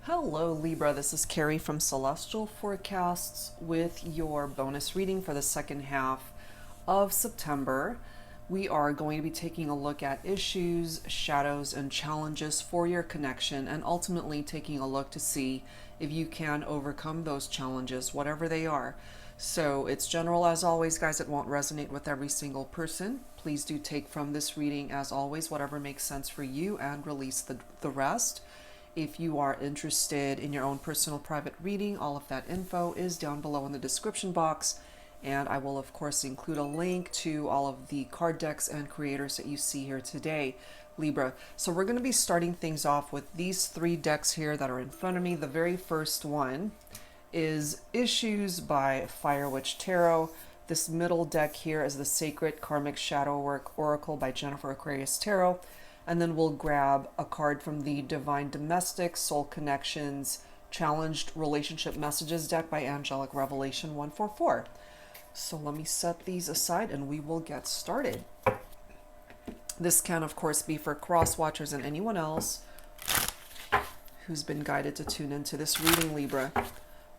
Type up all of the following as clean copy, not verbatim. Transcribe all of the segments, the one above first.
Hello Libra, this is Carrie from Celestial Forecasts with your bonus reading for the second half of September. We are going to be taking a look at issues, shadows, and challenges for your connection, and ultimately taking a look to see if you can overcome those challenges, whatever they are. So it's general as always, guys. It won't resonate with every single person. Please do take from this reading, as always, whatever makes sense for you and release the rest. If you are interested in your own personal private reading, all of that info is down below in the description box. And I will, of course, include a link to all of the card decks and creators that you see here today, Libra. So we're going to be starting things off with these three decks here that are in front of me. The very first one is Issues by Fire Witch Tarot. This middle deck here is the Sacred Karmic Shadow Work Oracle by Jennifer Aquarius Tarot. And then we'll grab a card from the Divine Domestic Soul Connections Challenged Relationship Messages deck by Angelic Revelation 144. So let me set these aside and we will get started. This can, of course, be for cross watchers and anyone else who's been guided to tune into this reading, Libra.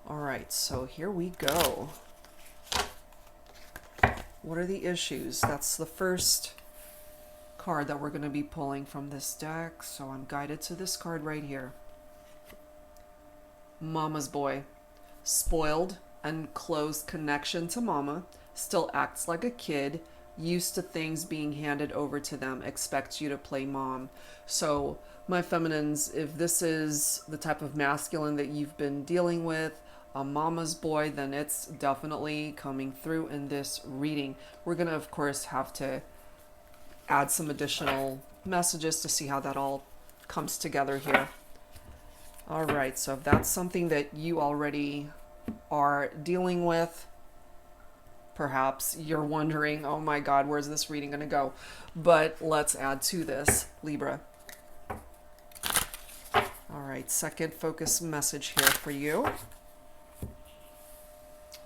All right, so here we go. What are the issues? That's the first card that we're going to be pulling from this deck. So I'm guided to this card right here. Mama's boy. Spoiled and closed connection to mama. Still acts like a kid. Used to things being handed over to them. Expects you to play mom. So my feminines, if this is the type of masculine that you've been dealing with, a mama's boy, then it's definitely coming through in this reading. We're going to, of course, have to add some additional messages to see how that all comes together here. All right, so if that's something that you already are dealing with, perhaps you're wondering, oh my God, where's this reading going to go? But let's add to this, Libra. All right, second focus message here for you.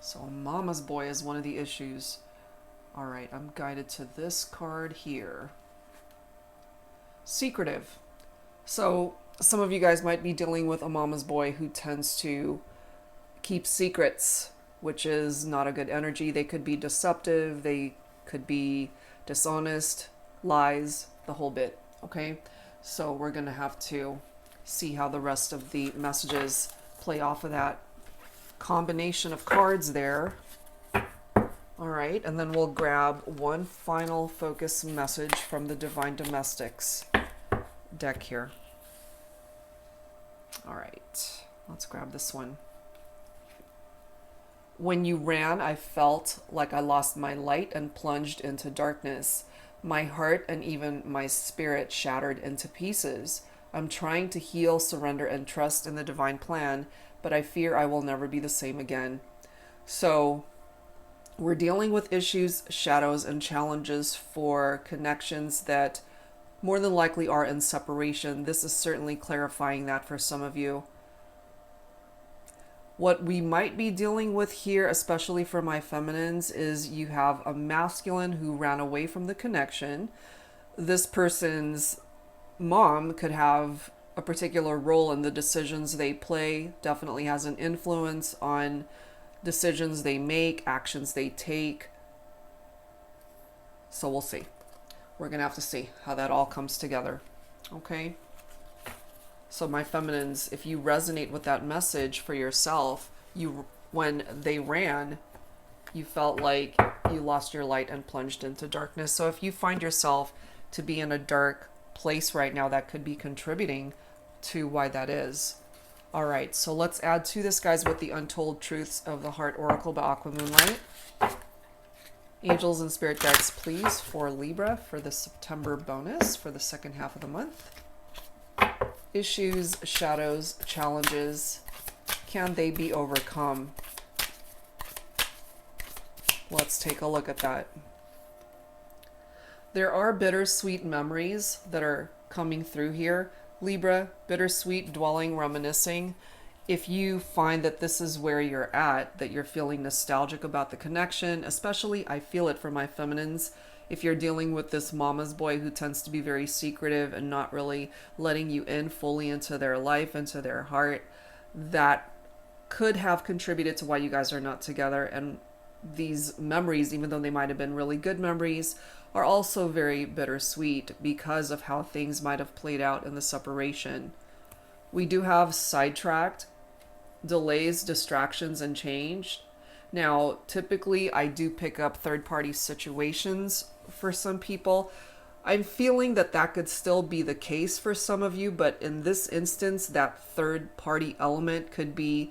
So mama's boy is one of the issues. All right, I'm guided to this card here. Secretive. So some of you guys might be dealing with a mama's boy who tends to keep secrets, which is not a good energy. They could be deceptive. They could be dishonest, lies, the whole bit. Okay, so we're going to have to see how the rest of the messages play off of that combination of cards there. All right, and then we'll grab one final focus message from the Divine Domestics deck here. All right, let's grab this one. When you ran, I felt like I lost my light and plunged into darkness. My heart and even my spirit shattered into pieces. I'm trying to heal, surrender, and trust in the divine plan, but I fear I will never be the same again. So we're dealing with issues, shadows, and challenges for connections that more than likely are in separation. This is certainly clarifying that for some of you. What we might be dealing with here, especially for my feminines, is you have a masculine who ran away from the connection. This person's mom could have a particular role in the decisions they play, definitely has an influence on decisions they make, actions they take. So we'll see. We're going to have to see how that all comes together. Okay? So my feminines, if you resonate with that message for yourself, when they ran, you felt like you lost your light and plunged into darkness. So if you find yourself to be in a dark place right now, that could be contributing to why that is. All right, so let's add to this, guys, with the Untold Truths of the Heart Oracle by Aqua Moonlight. Angels and Spirit Guides, please, for Libra for the September bonus for the second half of the month. Issues, shadows, challenges, can they be overcome? Let's take a look at that. There are bittersweet memories that are coming through here. Libra, bittersweet, dwelling, reminiscing. If you find that this is where you're at, that you're feeling nostalgic about the connection, especially I feel it for my feminines, If you're dealing with this mama's boy who tends to be very secretive and not really letting you in fully into their life, into their heart, that could have contributed to why you guys are not together. And these memories, even though they might have been really good memories, are also very bittersweet because of how things might have played out in the separation. We do have sidetracked, delays, distractions, and change. Now, typically I do pick up third-party situations for some people. I'm feeling that that could still be the case for some of you, but in this instance, that third-party element could be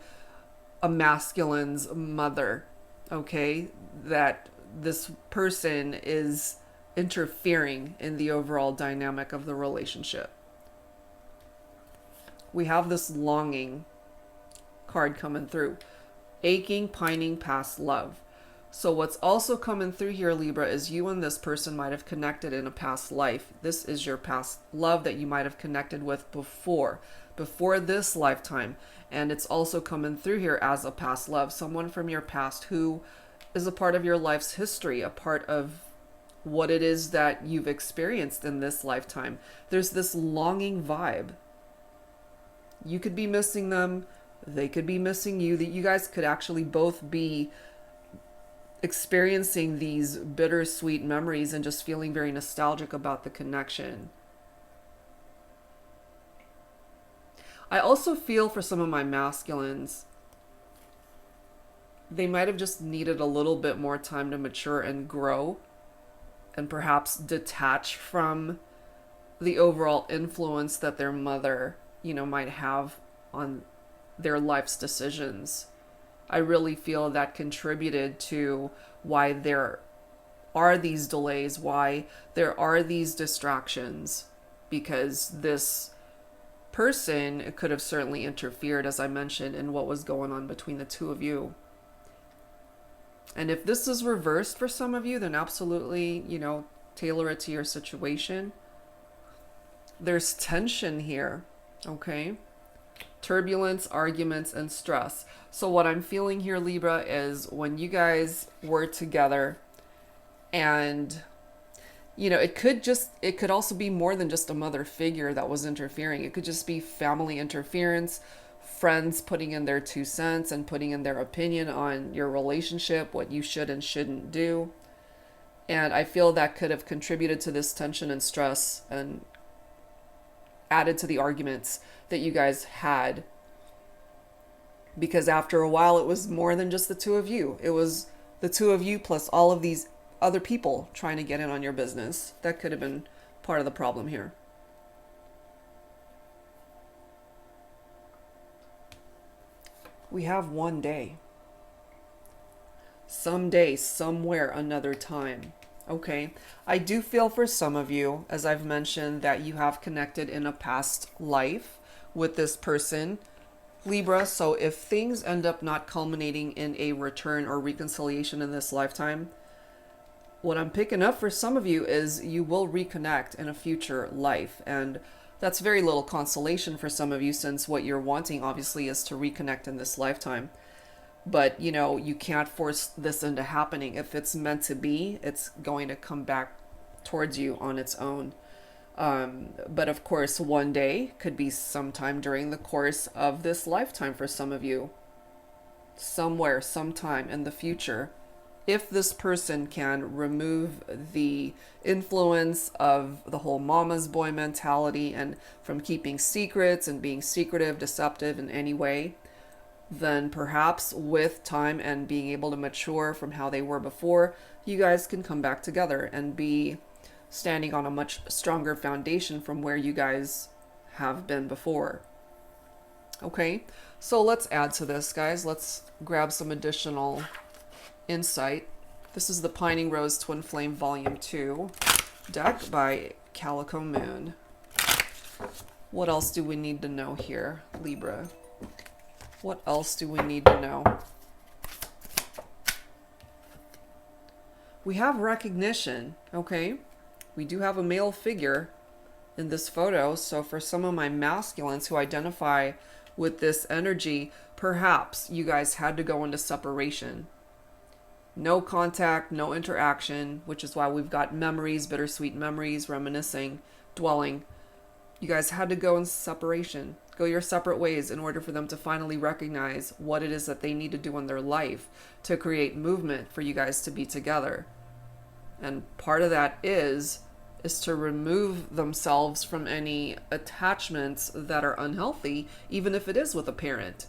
a masculine's mother, okay? That this person is interfering in the overall dynamic of the relationship. We have this longing card coming through. Aching, pining, past love. So what's also coming through here, Libra, is you and this person might have connected in a past life. This is your past love that you might have connected with before this lifetime. And it's also coming through here as a past love. Someone from your past who is a part of your life's history, a part of what it is that you've experienced in this lifetime. There's this longing vibe. You could be missing them. They could be missing you. That you guys could actually both be experiencing these bittersweet memories and just feeling very nostalgic about the connection. I also feel for some of my masculines, they might have just needed a little bit more time to mature and grow and perhaps detach from the overall influence that their mother, might have on their life's decisions. I really feel that contributed to why there are these delays, why there are these distractions, because this person could have certainly interfered, as I mentioned, in what was going on between the two of you. And if this is reversed for some of you, then absolutely, tailor it to your situation. There's tension here, okay? Turbulence, arguments, and stress. So what I'm feeling here, Libra, is when you guys were together and, it could also be more than just a mother figure that was interfering. It could just be family interference, friends putting in their 2 cents and putting in their opinion on your relationship, what you should and shouldn't do. And I feel that could have contributed to this tension and stress and added to the arguments that you guys had. Because after a while, it was more than just the two of you. It was the two of you plus all of these other people trying to get in on your business. That could have been part of the problem here. We have one day. Someday, somewhere, another time. Okay, I do feel for some of you, as I've mentioned, that you have connected in a past life with this person, Libra. So if things end up not culminating in a return or reconciliation in this lifetime, what I'm picking up for some of you is you will reconnect in a future life. And that's very little consolation for some of you, since what you're wanting obviously is to reconnect in this lifetime. But, you can't force this into happening. If it's meant to be, it's going to come back towards you on its own. But of course, one day could be sometime during the course of this lifetime for some of you. Somewhere, sometime in the future. If this person can remove the influence of the whole mama's boy mentality and from keeping secrets and being secretive, deceptive in any way, then perhaps with time and being able to mature from how they were before, you guys can come back together and be standing on a much stronger foundation from where you guys have been before. Okay, so let's add to this, guys. Let's grab some additional insight. This is the Pining Rose Twin Flame Volume 2 deck by Calico Moon. What else do we need to know here, Libra? What else do we need to know? We have recognition, okay? We do have a male figure in this photo. So for some of my masculines who identify with this energy, perhaps you guys had to go into separation. No contact, no interaction, which is why we've got memories, bittersweet memories, reminiscing, dwelling. You guys had to go in separation, go your separate ways in order for them to finally recognize what it is that they need to do in their life to create movement for you guys to be together. And part of that is to remove themselves from any attachments that are unhealthy, even if it is with a parent.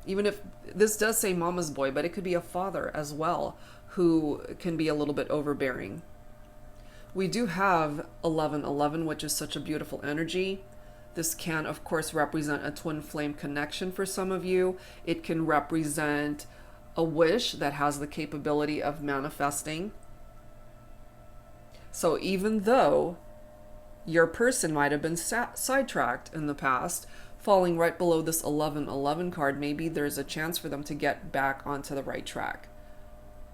Even if this does say mama's boy, but it could be a father as well who can be a little bit overbearing. We do have 1111, which is such a beautiful energy. This can, of course, represent a twin flame connection for some of you. It can represent a wish that has the capability of manifesting. So even though your person might have been sidetracked in the past, falling right below this 1111 card, maybe there's a chance for them to get back onto the right track,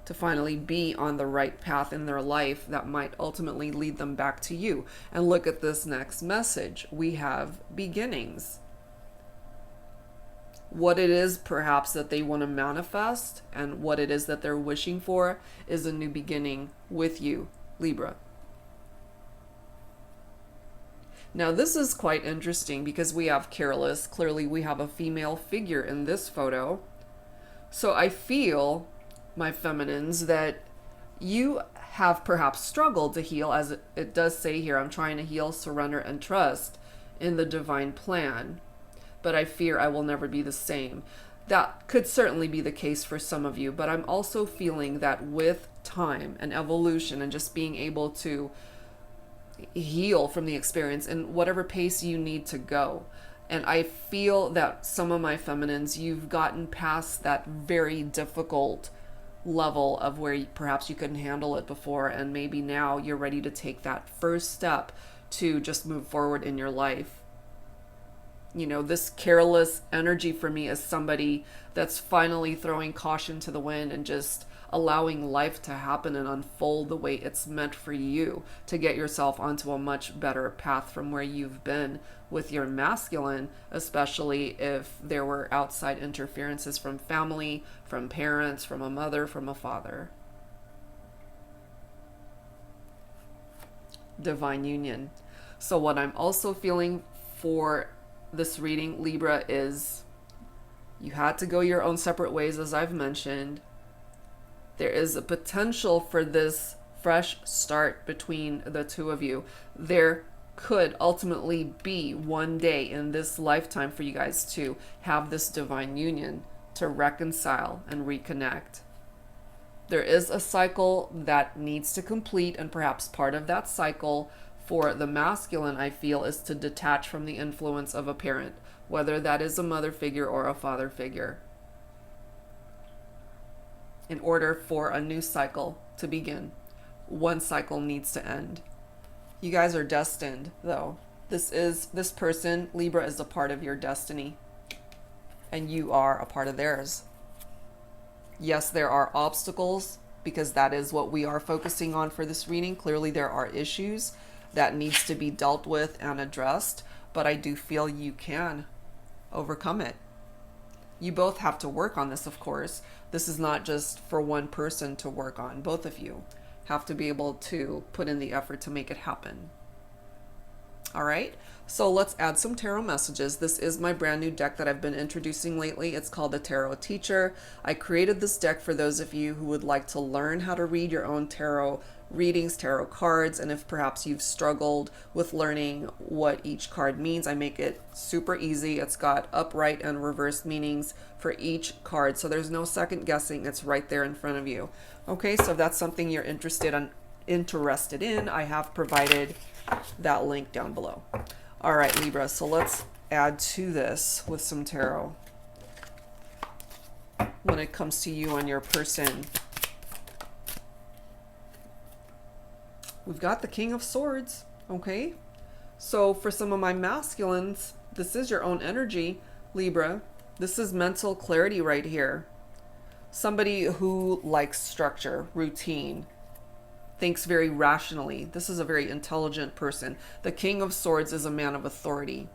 to finally be on the right path in their life that might ultimately lead them back to you. And look at this next message. We have beginnings. What it is perhaps that they want to manifest and what it is that they're wishing for is a new beginning with you, Libra. Now this is quite interesting because we have careless. Clearly we have a female figure in this photo. So I feel, my feminines, that you have perhaps struggled to heal, as it does say here, I'm trying to heal, surrender, and trust in the divine plan, but I fear I will never be the same. That could certainly be the case for some of you, but I'm also feeling that with time and evolution and just being able to heal from the experience in whatever pace you need to go. And I feel that some of my feminines, you've gotten past that very difficult level of where perhaps you couldn't handle it before, and maybe now you're ready to take that first step to just move forward in your life. You know, this careless energy for me is somebody that's finally throwing caution to the wind and just allowing life to happen and unfold the way it's meant for you to get yourself onto a much better path from where you've been with your masculine, especially if there were outside interferences from family, from parents, from a mother, from a father. Divine union. So what I'm also feeling for this reading, Libra, is you had to go your own separate ways, as I've mentioned. There is a potential for this fresh start between the two of you. There could ultimately be one day in this lifetime for you guys to have this divine union, to reconcile and reconnect. There is a cycle that needs to complete, and perhaps part of that cycle for the masculine, I feel, is to detach from the influence of a parent, whether that is a mother figure or a father figure, in order for a new cycle to begin. One cycle needs to end. You guys are destined, though. This person, Libra, is a part of your destiny, and you are a part of theirs. Yes, there are obstacles, because that is what we are focusing on for this reading. Clearly there are issues that needs to be dealt with and addressed, but I do feel you can overcome it. You both have to work on this, of course. This is not just for one person to work on. Both of you have to be able to put in the effort to make it happen. All right, so let's add some tarot messages. This is my brand new deck that I've been introducing lately. It's called the Tarot Teacher. I created this deck for those of you who would like to learn how to read your own tarot readings, tarot cards, and if perhaps you've struggled with learning what each card means, I make it super easy. It's got upright and reversed meanings for each card, so there's no second guessing. It's right there in front of you. Okay, so if that's something you're interested in, I have provided that link down below. All right, Libra, so let's add to this with some tarot when it comes to you and your person. We've got the King of Swords, okay? So for some of my masculines, this is your own energy, Libra. This is mental clarity right here. Somebody who likes structure, routine, thinks very rationally. This is a very intelligent person. The King of Swords is a man of authority.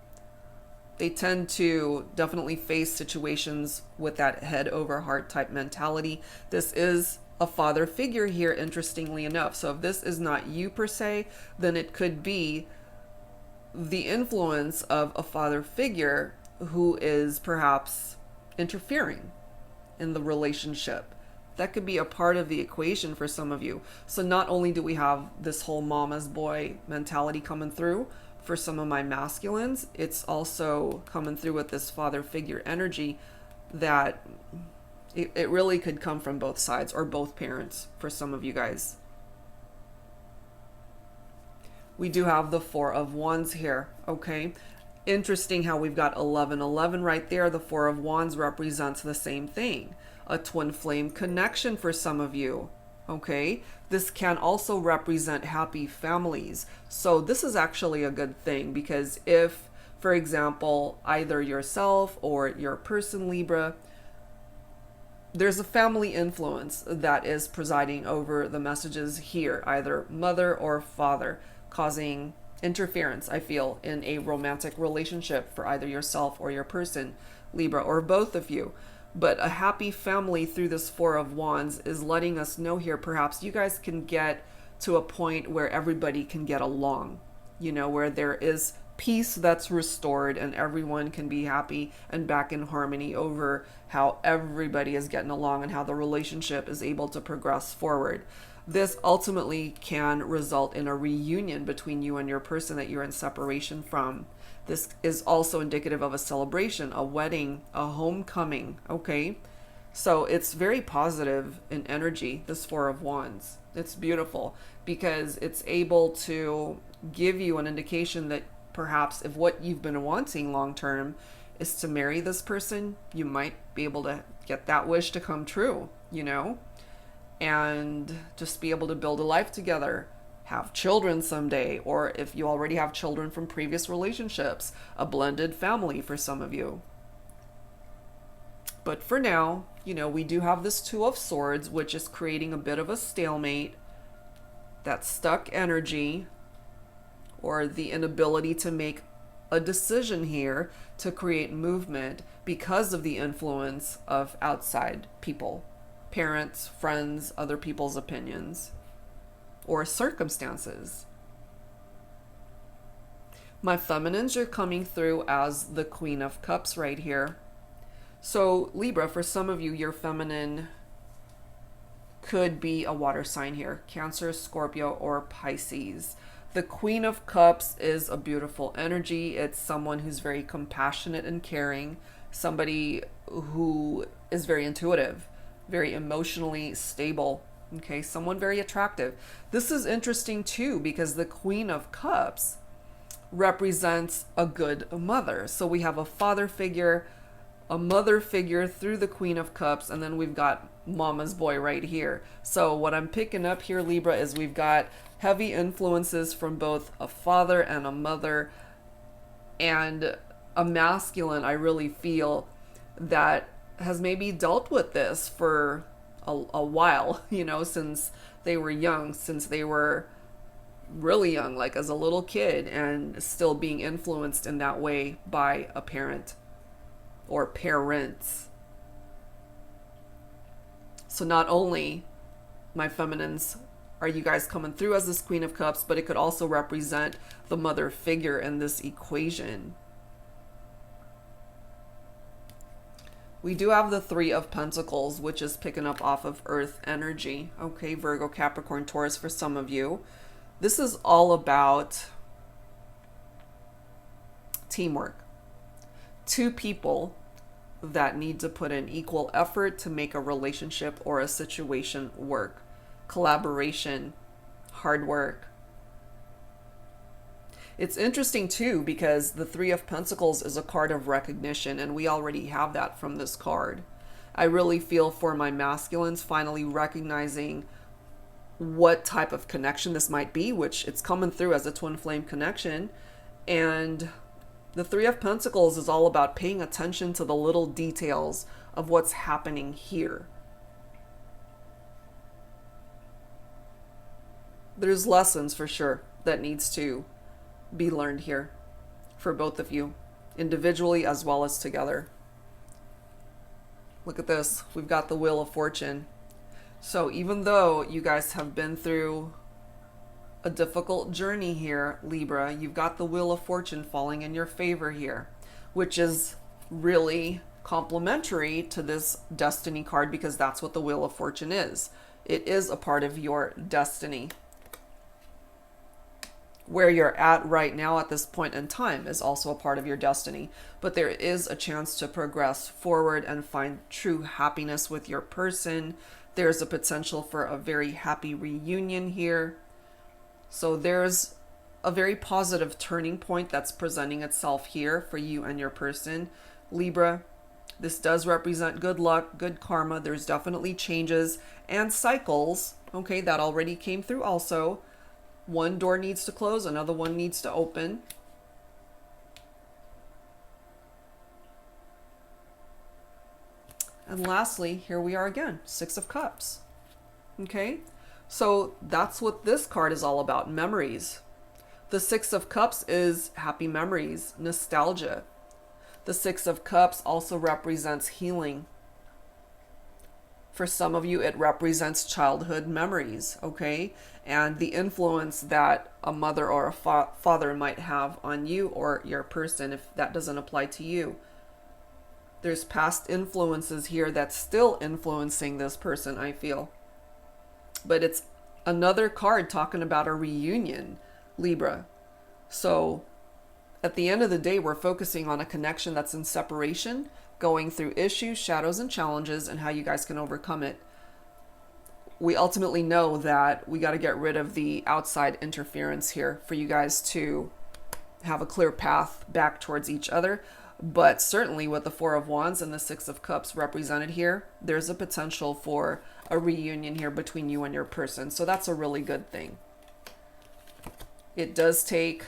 They tend to definitely face situations with that head over heart type mentality. This is a father figure here, interestingly enough. So if this is not you per se, then it could be the influence of a father figure who is perhaps interfering in the relationship. That could be a part of the equation for some of you. So not only do we have this whole mama's boy mentality coming through for some of my masculines, it's also coming through with this father figure energy that it really could come from both sides or both parents for some of you guys. We do have the Four of Wands here, okay? Interesting how we've got 1111 right there. The Four of Wands represents the same thing. A twin flame connection for some of you, okay? This can also represent happy families. So this is actually a good thing, because if, for example, either yourself or your person, Libra, there's a family influence that is presiding over the messages here, either mother or father, causing interference, I feel, in a romantic relationship for either yourself or your person, Libra, or both of you. But a happy family through this Four of Wands is letting us know here, perhaps you guys can get to a point where everybody can get along, you know, where there is peace that's restored and everyone can be happy and back in harmony over how everybody is getting along and how the relationship is able to progress forward. This ultimately can result in a reunion between you and your person that you're in separation from. This is also indicative of a celebration, a wedding, a homecoming, okay? So it's very positive in energy, this Four of Wands. It's beautiful because it's able to give you an indication that perhaps if what you've been wanting long term is to marry this person, you might be able to get that wish to come true, you know? And just be able to build a life together, have children someday, or if you already have children from previous relationships, a blended family for some of you. But for now, you know, we do have this Two of Swords, which is creating a bit of a stalemate, that stuck energy, or the inability to make a decision here to create movement because of the influence of outside people. Parents, friends, other people's opinions, or circumstances. My feminines are coming through as the Queen of Cups right here. So Libra, for some of you, your feminine could be a water sign here. Cancer, Scorpio, or Pisces. The Queen of Cups is a beautiful energy. It's someone who's very compassionate and caring. Somebody who is very intuitive, very emotionally stable, okay? Someone very attractive. This is interesting too, because the Queen of Cups represents a good mother. So we have a father figure, a mother figure through the Queen of Cups, and then we've got mama's boy right here. So what I'm picking up here, Libra, is we've got heavy influences from both a father and a mother, and a masculine, I really feel, that has maybe dealt with this for a while, you know, since they were young, since they were really young, like as a little kid, and still being influenced in that way by a parent or parents. So not only, my feminines, are you guys coming through as this Queen of Cups, but it could also represent the mother figure in this equation. We do have the Three of Pentacles, which is picking up off of Earth energy. Okay, Virgo, Capricorn, Taurus for some of you. This is all about teamwork. Two people that need to put in equal effort to make a relationship or a situation work. Collaboration, hard work. It's interesting too, because the Three of Pentacles is a card of recognition, and we already have that from this card. I really feel for my masculines finally recognizing what type of connection this might be, which it's coming through as a twin flame connection. And the Three of Pentacles is all about paying attention to the little details of what's happening here. There's lessons for sure that needs to be learned here for both of you, individually as well as together. Look at this. We've got the Wheel of Fortune. So even though you guys have been through a difficult journey here, Libra, you've got the Wheel of Fortune falling in your favor here, which is really complementary to this Destiny card, because that's what the Wheel of Fortune is. It is a part of your destiny. Where you're at right now at this point in time is also a part of your destiny, but there is a chance to progress forward and find true happiness with your person. There's a potential for a very happy reunion here. So there's a very positive turning point that's presenting itself here for you and your person, Libra. This does represent good luck, good karma. There's definitely changes and cycles, okay, that already came through also. One door needs to close, another one needs to open. And lastly, here we are again, Six of Cups. Okay, so that's what this card is all about, memories. The Six of Cups is happy memories, nostalgia. The Six of Cups also represents healing. For some of you, it represents childhood memories, okay? And the influence that a mother or a father might have on you or your person, if that doesn't apply to you. There's past influences here that's still influencing this person, I feel. But it's another card talking about a reunion, Libra. So at the end of the day, we're focusing on a connection that's in separation, going through issues, shadows, and challenges, and how you guys can overcome it. We ultimately know that we got to get rid of the outside interference here for you guys to have a clear path back towards each other. But certainly with the Four of Wands and the Six of Cups represented here, there's a potential for a reunion here between you and your person. So that's a really good thing. It does take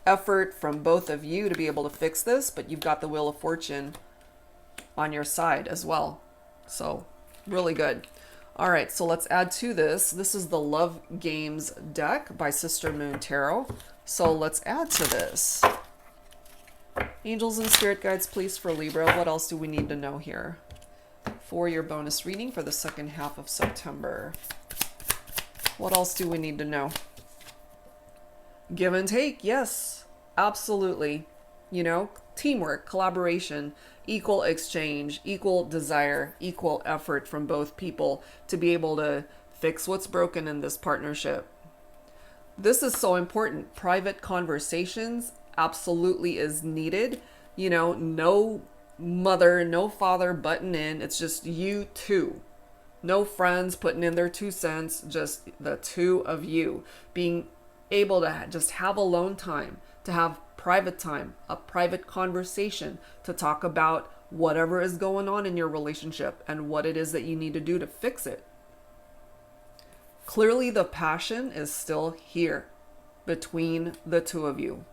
effort from both of you to be able to fix this, but you've got the Wheel of Fortune on your side as well. So really good. All right, so let's add to this. This is the Love Games deck by Sister Moon Tarot. So let's add to this. Angels and spirit guides, please, for Libra. What else do we need to know here for your bonus reading for the second half of September? What else do we need to know? Give and take, yes, absolutely. You know, teamwork, collaboration, equal exchange, equal desire, equal effort from both people to be able to fix what's broken in this partnership. This is so important. Private conversations absolutely is needed. You know, no mother, no father butting in. It's just you two. No friends putting in their 2 cents, just the two of you being able to just have alone time, to have private time, a private conversation, to talk about whatever is going on in your relationship and what it is that you need to do to fix it. Clearly the passion is still here between the two of you.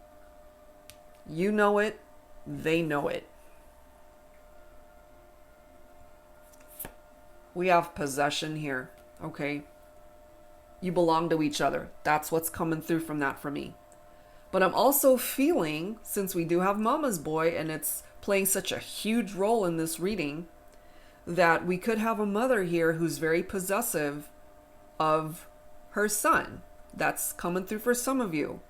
You know it, they know it. We have possession here, okay? You belong to each other. That's what's coming through from that for me. But I'm also feeling, since we do have Mama's Boy and it's playing such a huge role in this reading, that we could have a mother here who's very possessive of her son. That's coming through for some of you.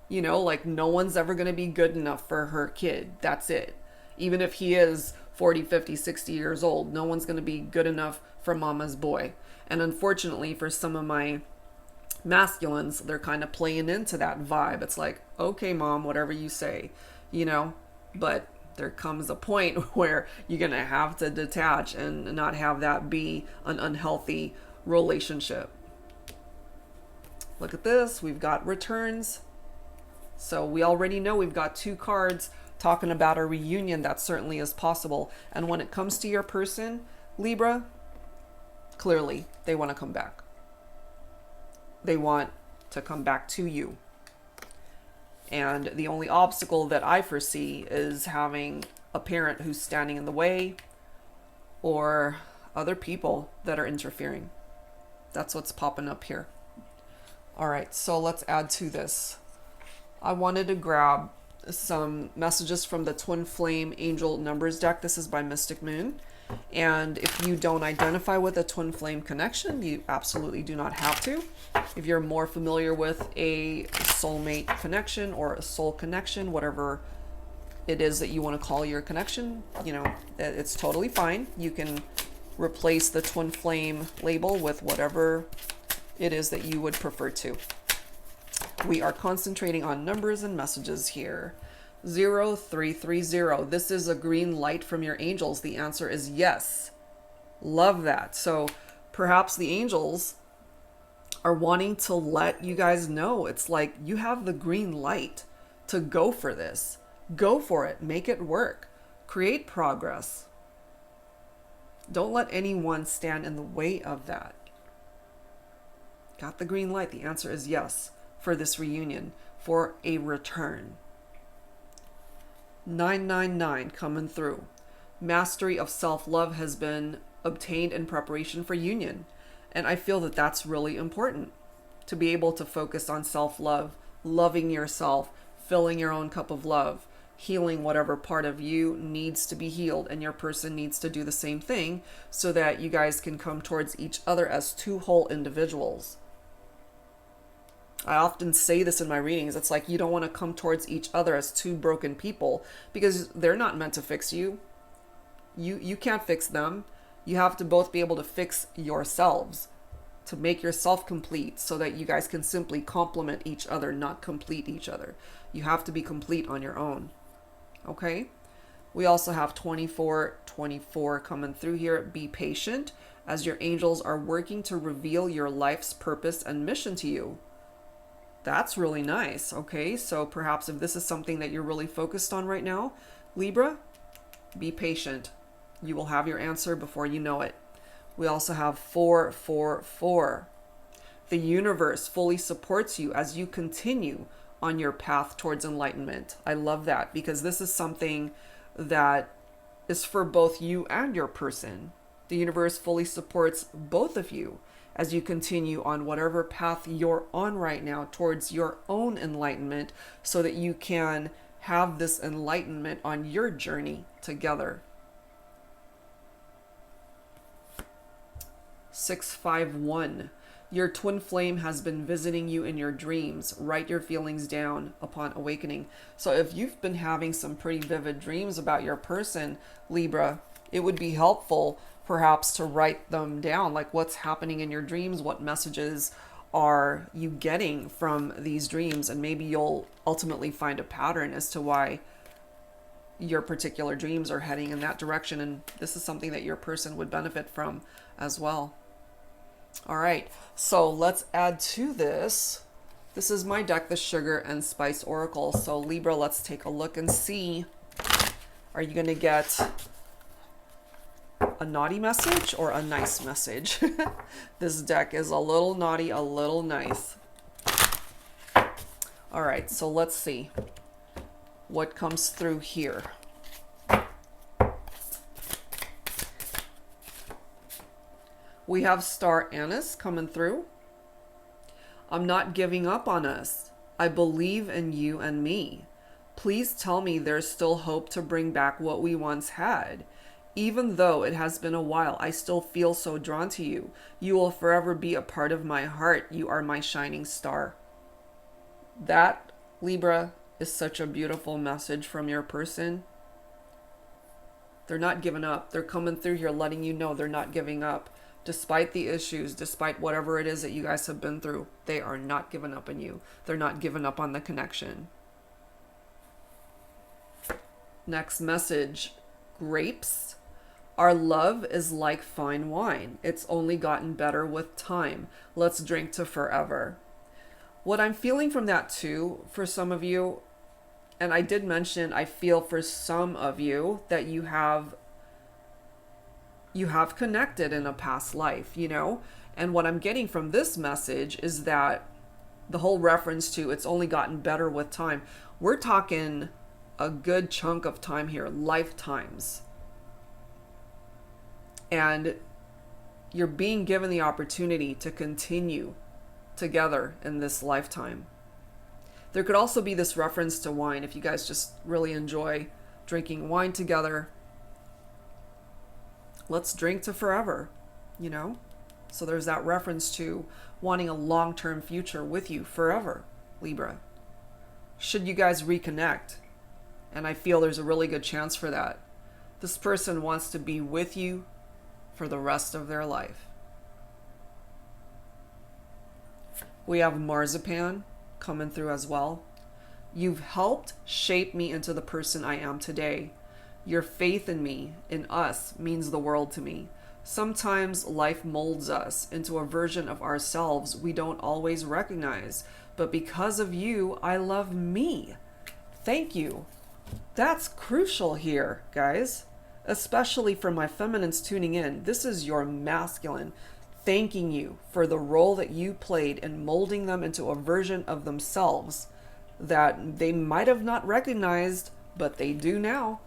You know, like no one's ever going to be good enough for her kid. That's it. Even if he is 40, 50, 60 years old, no one's going to be good enough for Mama's Boy. And unfortunately, for some of my masculines, they're kind of playing into that vibe. It's like, okay, Mom, whatever you say, you know, but there comes a point where you're going to have to detach and not have that be an unhealthy relationship. Look at this. We've got returns. So we already know we've got 2 cards talking about a reunion that certainly is possible. And when it comes to your person, Libra, clearly they want to come back. They want to come back to you. And the only obstacle that I foresee is having a parent who's standing in the way or other people that are interfering. That's what's popping up here. All right, so let's add to this. I wanted to grab some messages from the Twin Flame Angel Numbers deck. This is by Mystic Moon. And if you don't identify with a twin flame connection, you absolutely do not have to. If you're more familiar with a soulmate connection or a soul connection, whatever it is that you want to call your connection, you know, it's totally fine. You can replace the twin flame label with whatever it is that you would prefer to. We are concentrating on numbers and messages here. 0330. This is a green light from your angels. The answer is yes. Love that. So perhaps the angels are wanting to let you guys know, it's like you have the green light to go for this. Go for it. Make it work. Create progress. Don't let anyone stand in the way of that. Got the green light. The answer is yes for this reunion, for a return. 999 coming through. Mastery of self-love has been obtained in preparation for union. And I feel that that's really important, to be able to focus on self-love, loving yourself, filling your own cup of love, healing whatever part of you needs to be healed, and your person needs to do the same thing so that you guys can come towards each other as two whole individuals. I often say this in my readings. It's like you don't want to come towards each other as two broken people, because they're not meant to fix you. You can't fix them. You have to both be able to fix yourselves, to make yourself complete, so that you guys can simply complement each other, not complete each other. You have to be complete on your own. Okay? We also have 2424 coming through here. Be patient as your angels are working to reveal your life's purpose and mission to you. That's really nice. Okay, so perhaps if this is something that you're really focused on right now, Libra, be patient. You will have your answer before you know it. We also have 444. The universe fully supports you as you continue on your path towards enlightenment. I love that, because this is something that is for both you and your person. The universe fully supports both of you as you continue on whatever path you're on right now towards your own enlightenment, so that you can have this enlightenment on your journey together. 651. Your twin flame has been visiting you in your dreams. Write your feelings down upon awakening. So if you've been having some pretty vivid dreams about your person, Libra, it would be helpful perhaps to write them down, like what's happening in your dreams, what messages are you getting from these dreams, and maybe you'll ultimately find a pattern as to why your particular dreams are heading in that direction, and this is something that your person would benefit from as well. All right, so let's add to this. This is my deck, the Sugar and Spice Oracle. So Libra, let's take a look and see. Are you going to get a naughty message or a nice message? This deck is a little naughty, a little nice. All right, so let's see what comes through here. We have Star Anise coming through. I'm not giving up on us. I believe in you and me. Please tell me there's still hope to bring back what we once had. Even though it has been a while, I still feel so drawn to you. You will forever be a part of my heart. You are my shining star. That, Libra, is such a beautiful message from your person. They're not giving up. They're coming through here letting you know they're not giving up. Despite the issues, despite whatever it is that you guys have been through, they are not giving up on you. They're not giving up on the connection. Next message, grapes. Our love is like fine wine. It's only gotten better with time. Let's drink to forever. What I'm feeling from that too, for some of you, and I did mention, I feel for some of you that you have connected in a past life, you know? And what I'm getting from this message is that the whole reference to it's only gotten better with time. We're talking a good chunk of time here, lifetimes. And you're being given the opportunity to continue together in this lifetime. There could also be this reference to wine if you guys just really enjoy drinking wine together. Let's drink to forever, you know? So there's that reference to wanting a long-term future with you forever, Libra. Should you guys reconnect, and I feel there's a really good chance for that, this person wants to be with you for the rest of their life. We have Marzipan coming through as well. You've helped shape me into the person I am today. Your faith in me, in us, means the world to me. Sometimes life molds us into a version of ourselves we don't always recognize. But because of you, I love me. Thank you. That's crucial here, guys. Especially for my feminines tuning in. This is your masculine thanking you for the role that you played in molding them into a version of themselves that they might have not recognized, but they do now.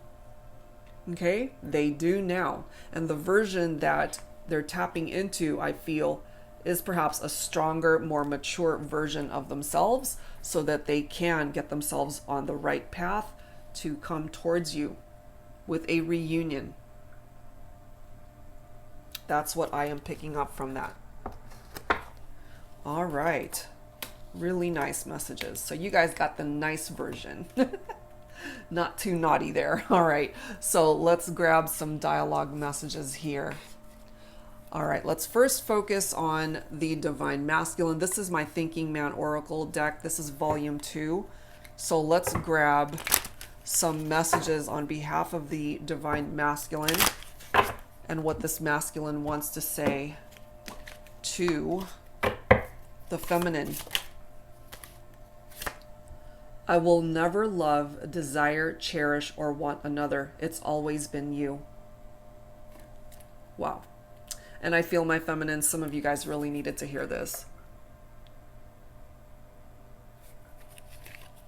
Okay? They do now. And the version that they're tapping into, I feel, is perhaps a stronger, more mature version of themselves so that they can get themselves on the right path to come towards you with a reunion. That's what I am picking up from that. All right. Really nice messages. So you guys got the nice version. Not too naughty there. All right. So let's grab some dialogue messages here. All right. Let's first focus on the Divine Masculine. This is my Thinking Man Oracle deck. This is volume 2. So let's grab some messages on behalf of the Divine Masculine and what this masculine wants to say to the feminine. I will never love, desire, cherish, or want another. It's always been you. Wow. And I feel my feminine, some of you guys really needed to hear this.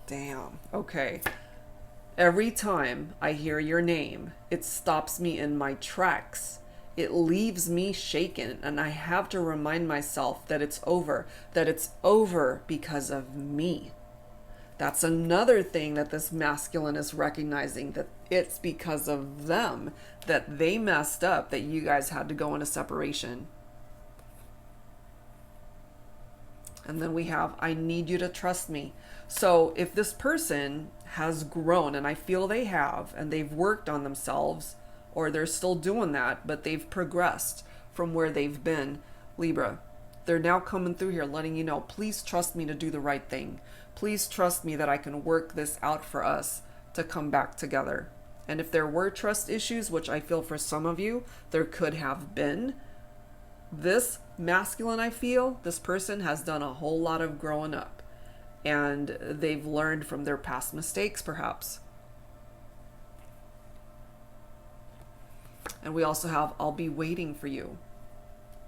Damn. Okay. Every time I hear your name, it stops me in my tracks. It leaves me shaken, and I have to remind myself that it's over because of me. That's another thing that this masculine is recognizing, that it's because of them, that they messed up, that you guys had to go into separation. And then we have, I need you to trust me. So if this person has grown, and I feel they have, and they've worked on themselves, or they're still doing that, but they've progressed from where they've been, Libra, they're now coming through here letting you know, please trust me to do the right thing. Please trust me that I can work this out for us to come back together. And if there were trust issues, which I feel for some of you, there could have been, this masculine, I feel, this person has done a whole lot of growing up. And they've learned from their past mistakes, perhaps. And we also have, I'll be waiting for you.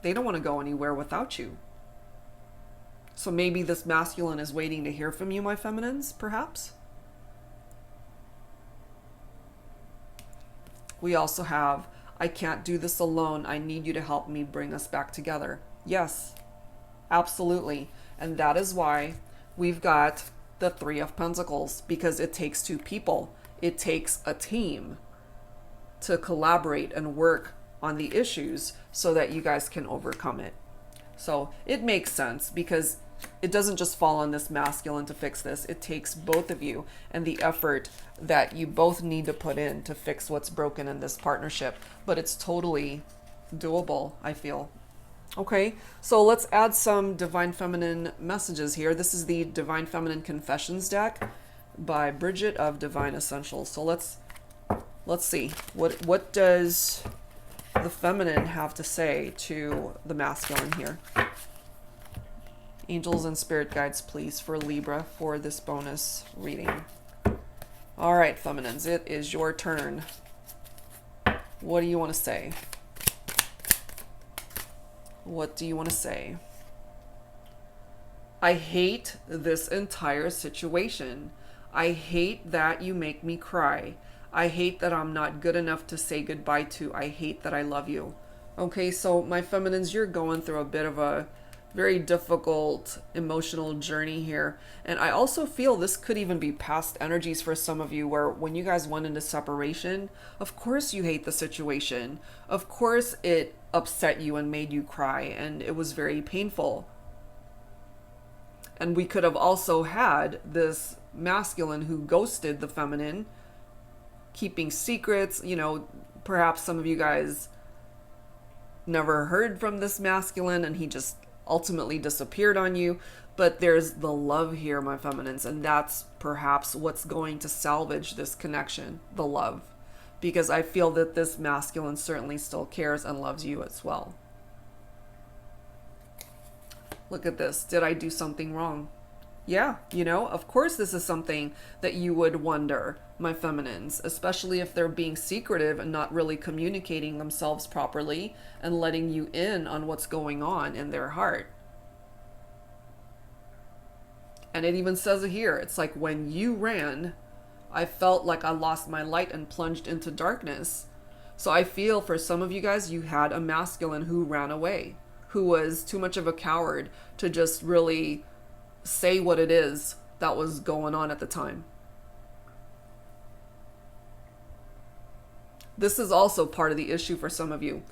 They don't want to go anywhere without you. So maybe this masculine is waiting to hear from you, my feminines, perhaps. We also have, I can't do this alone. I need you to help me bring us back together. Yes, absolutely. And that is why we've got the Three of Pentacles, because it takes two people. It takes a team to collaborate and work on the issues so that you guys can overcome it. So it makes sense, because it doesn't just fall on this masculine to fix this. It takes both of you and the effort that you both need to put in to fix what's broken in this partnership. But it's totally doable, I feel. Okay, so let's add some Divine Feminine messages here. This is the Divine Feminine Confessions deck by Bridget of Divine Essentials. So let's see. What does the feminine have to say to the masculine here? Angels and spirit guides, please, for Libra for this bonus reading. All right, feminines, it is your turn. What do you want to say? What do you want to say? I hate this entire situation. I hate that you make me cry. I hate that I'm not good enough to say goodbye to. I hate that I love you. Okay, so my feminines, you're going through a bit of a very difficult emotional journey here. And I also feel this could even be past energies for some of you, where when you guys went into separation, of course you hate the situation. Of course it upset you and made you cry, and it was very painful. And we could have also had this masculine who ghosted the feminine, keeping secrets. You know, perhaps some of you guys never heard from this masculine and he just ultimately disappeared on you. But there's the love here, my feminines, and that's perhaps what's going to salvage this connection, the love. Because I feel that this masculine certainly still cares and loves you as well. Look at this. Did I do something wrong? Yeah, you know, of course this is something that you would wonder, my feminines, especially if they're being secretive and not really communicating themselves properly and letting you in on what's going on in their heart. And it even says it here. It's like, when you ran, I felt like I lost my light and plunged into darkness. So I feel for some of you guys, you had a masculine who ran away, who was too much of a coward to just really say what it is that was going on at the time. This is also part of the issue for some of you.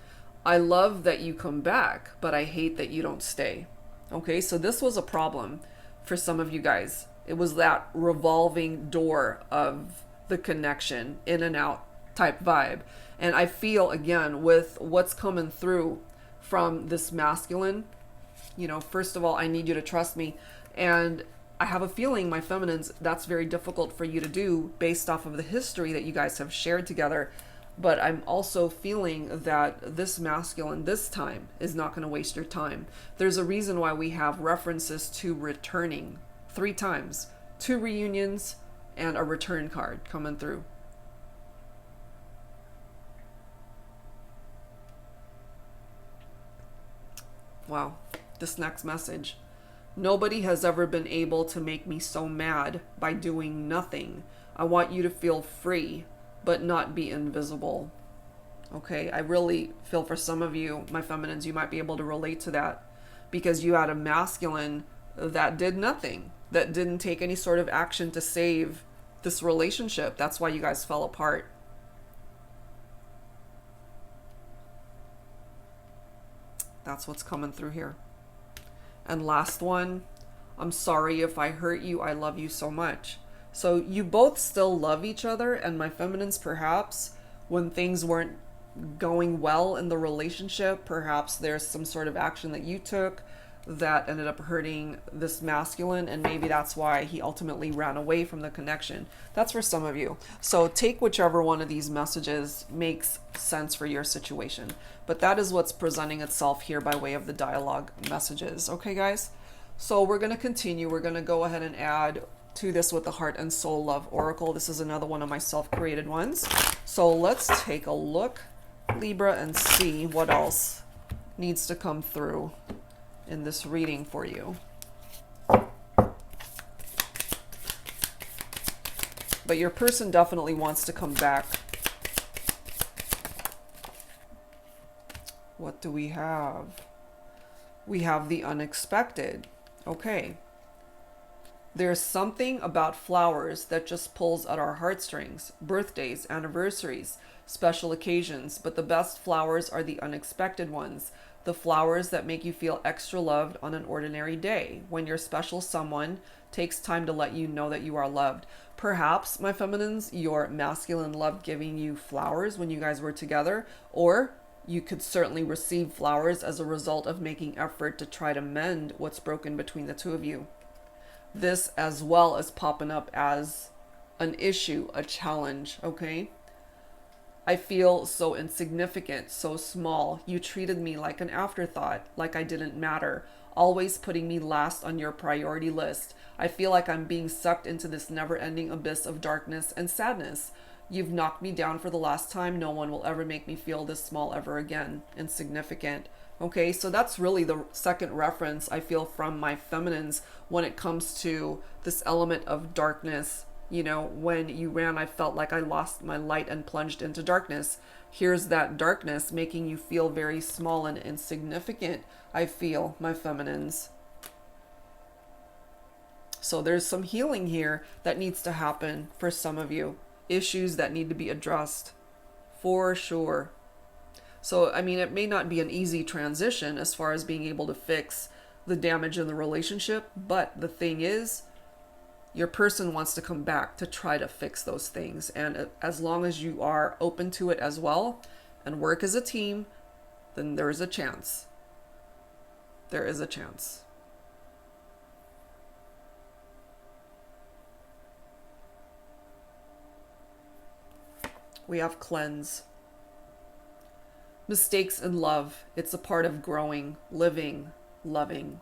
I love that you come back, but I hate that you don't stay. Okay, so this was a problem for some of you guys. It was that revolving door of the connection, in and out type vibe. And I feel, again, with what's coming through from this masculine, you know, first of all, I need you to trust me. And I have a feeling, my feminines, that's very difficult for you to do based off of the history that you guys have shared together. But I'm also feeling that this masculine this time is not going to waste your time. There's a reason why we have references to returning 3 times, 2 reunions and a return card coming through. Wow, this next message. Nobody has ever been able to make me so mad by doing nothing. I want you to feel free, but not be invisible. Okay, I really feel for some of you, my feminines, you might be able to relate to that, because you had a masculine that did nothing, that didn't take any sort of action to save this relationship. That's why you guys fell apart. That's what's coming through here. And last one, I'm sorry if I hurt you. I love you so much. So you both still love each other, and my feminines, perhaps when things weren't going well in the relationship, perhaps there's some sort of action that you took that ended up hurting this masculine, and maybe that's why he ultimately ran away from the connection. That's for some of you. So take whichever one of these messages makes sense for your situation. But that is what's presenting itself here by way of the dialogue messages. Okay, guys? So we're going to continue. We're going to go ahead and add to this with the Heart and Soul Love Oracle. This is another one of my self-created ones. So let's take a look, Libra, and see what else needs to come through in this reading for you. But your person definitely wants to come back. What do we have? We have the unexpected. Okay. There's something about flowers that just pulls at our heartstrings. Birthdays, anniversaries, special occasions. But the best flowers are the unexpected ones. The flowers that make you feel extra loved on an ordinary day, when your special someone takes time to let you know that you are loved. Perhaps, my feminines, your masculine loved giving you flowers when you guys were together, or you could certainly receive flowers as a result of making effort to try to mend what's broken between the two of you. This as well as popping up as an issue, a challenge, okay? I feel so insignificant, so small. You treated me like an afterthought, like I didn't matter, always putting me last on your priority list. I feel like I'm being sucked into this never-ending abyss of darkness and sadness. You've knocked me down for the last time. No one will ever make me feel this small ever again. Insignificant. Okay, so that's really the second reference I feel from my feminines when it comes to this element of darkness You know, when you ran, I felt like I lost my light and plunged into darkness. Here's that darkness making you feel very small and insignificant, I feel, my feminines. So there's some healing here that needs to happen for some of you. Issues that need to be addressed, for sure. So, I mean, it may not be an easy transition as far as being able to fix the damage in the relationship, but the thing is, your person wants to come back to try to fix those things. And as long as you are open to it as well and work as a team, then there is a chance. There is a chance. We have cleanse. Mistakes in love. It's a part of growing, living, loving.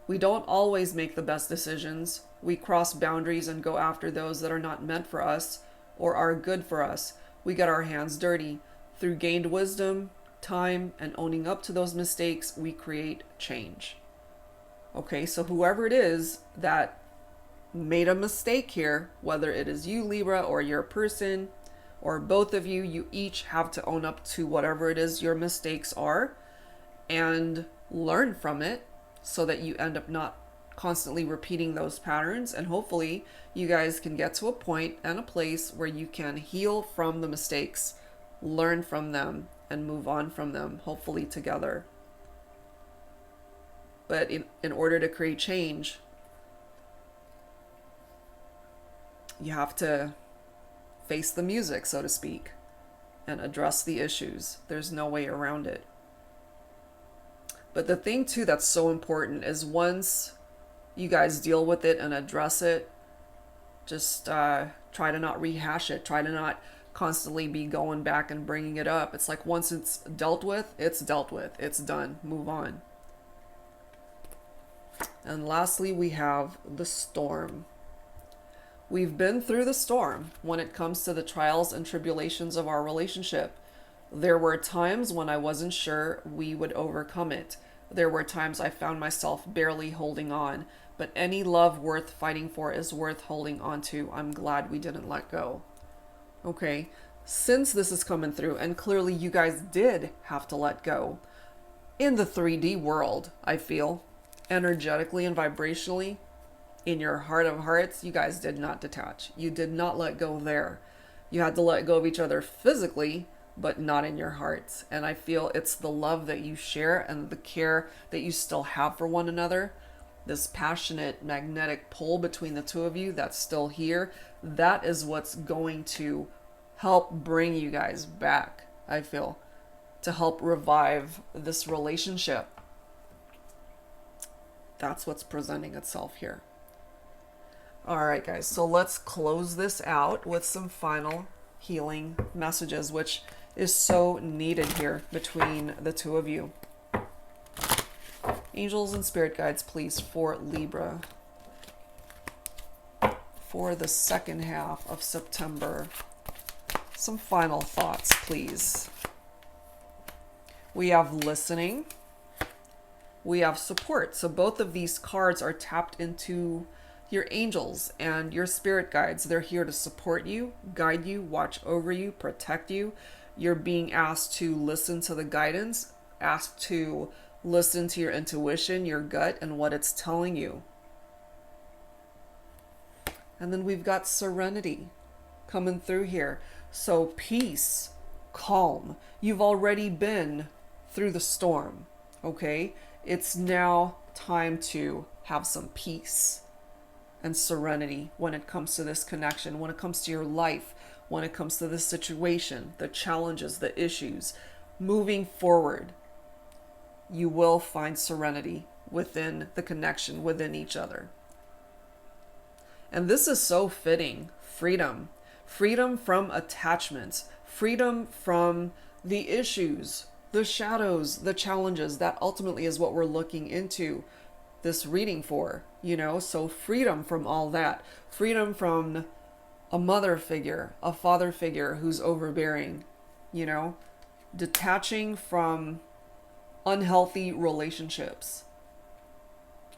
We don't always make the best decisions. We cross boundaries and go after those that are not meant for us or are good for us. We get our hands dirty. Through gained wisdom, time, and owning up to those mistakes, we create change. Okay, so whoever it is that made a mistake here, whether it is you, Libra, or your person, or both of you, you each have to own up to whatever it is your mistakes are and learn from it so that you end up not constantly repeating those patterns. And hopefully you guys can get to a point and a place where you can heal from the mistakes, learn from them, and move on from them, hopefully together. But in order to create change, you have to face the music, so to speak, and address the issues. There's no way around it. But the thing too that's so important is once you guys deal with it and address it, just try to not rehash it. Try to not constantly be going back and bringing it up. It's like once it's dealt with, it's dealt with. It's done. Move on. And lastly, we have the storm. We've been through the storm when it comes to the trials and tribulations of our relationship. There were times when I wasn't sure we would overcome it. There were times I found myself barely holding on. But any love worth fighting for is worth holding on to. I'm glad we didn't let go. Okay, since this is coming through, and clearly you guys did have to let go. In the 3D world, I feel, energetically and vibrationally, in your heart of hearts, you guys did not detach. You did not let go there. You had to let go of each other physically, but not in your hearts. And I feel it's the love that you share and the care that you still have for one another. This passionate magnetic pull between the two of you that's still here. That is what's going to help bring you guys back, I feel, to help revive this relationship. That's what's presenting itself here. All right, guys, so let's close this out with some final healing messages, which is so needed here between the two of you. Angels and spirit guides, please, for Libra for the second half of September. Some final thoughts, please. We have listening. We have support. So both of these cards are tapped into your angels and your spirit guides. They're here to support you, guide you, watch over you, protect you. You're being asked to listen to the guidance, asked to listen to your intuition, your gut, and what it's telling you. And then we've got serenity coming through here. So peace, calm. You've already been through the storm, okay? It's now time to have some peace and serenity when it comes to this connection, when it comes to your life, when it comes to this situation, the challenges, the issues. Moving forward, you will find serenity within the connection, within each other. And this is so fitting. Freedom. Freedom from attachments. Freedom from the issues, the shadows, the challenges. That ultimately is what we're looking into this reading for, you know? So freedom from all that. Freedom from a mother figure, a father figure who's overbearing, you know? Detaching from unhealthy relationships.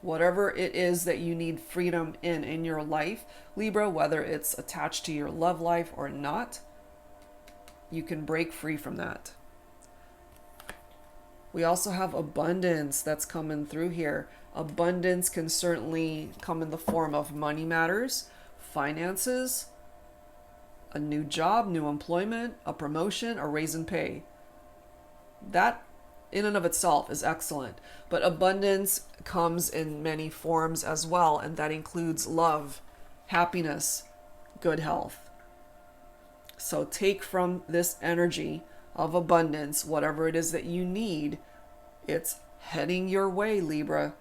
Whatever it is that you need freedom in your life, Libra, whether it's attached to your love life or not, you can break free from that. We also have abundance that's coming through here. Abundance can certainly come in the form of money matters, finances, a new job, new employment, a promotion, a raise in pay. That in and of itself is excellent. But abundance comes in many forms as well, and that includes love, happiness, good health. So take from this energy of abundance whatever it is that you need. It's heading your way, Libra.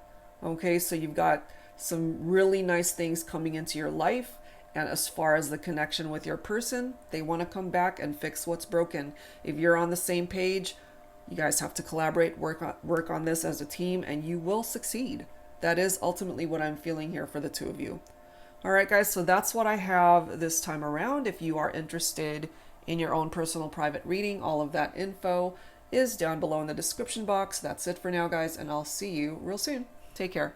Okay, so you've got some really nice things coming into your life. And as far as the connection with your person, they want to come back and fix what's broken. If you're on the same page, you guys have to collaborate, work on this as a team, and you will succeed. That is ultimately what I'm feeling here for the two of you. All right, guys, so that's what I have this time around. If you are interested in your own personal private reading, all of that info is down below in the description box. That's it for now, guys, and I'll see you real soon. Take care.